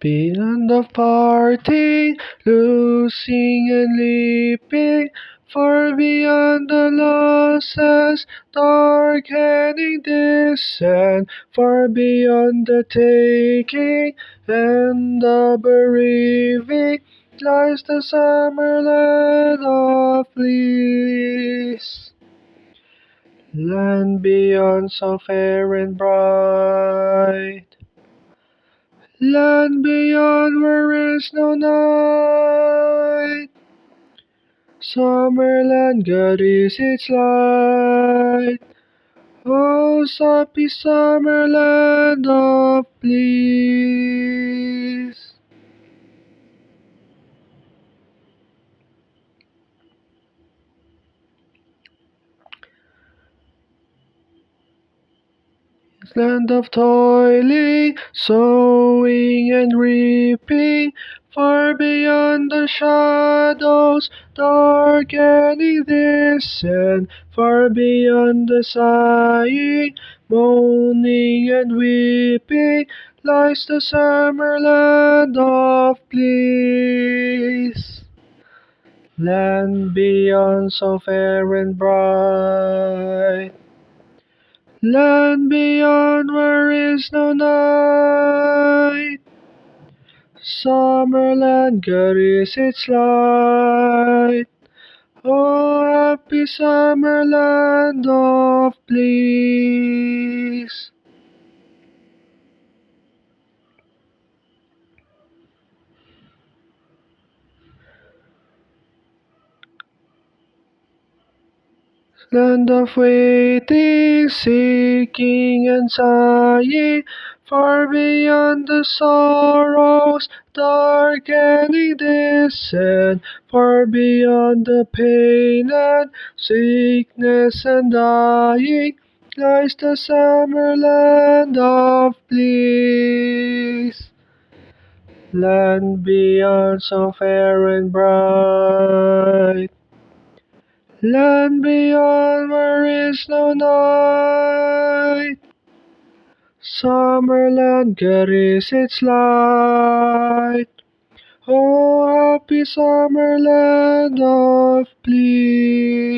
Beyond the parting, losing and leaping, far beyond the losses, darkening descent, far beyond the taking and the bereaving, lies the summer land of bliss. Land beyond so fair and bright, land beyond where is no night. Summerland, God is its light. Oh, happy Summerland of bliss. Land of toiling, sowing and reaping, far beyond the shadows, darkening this and far beyond the sighing, moaning and weeping, lies the summer land of bliss. Land beyond so fair and bright, land beyond where is no night. Summerland, God is its light. Oh, happy Summerland of bliss. Land of waiting, seeking and sighing, far beyond the sorrows, darkening descent, far beyond the pain and sickness and dying, lies the summer land of bliss. Land beyond so fair and bright, land beyond where is no night. Summerland, God is its light. Oh, happy Summerland of bliss.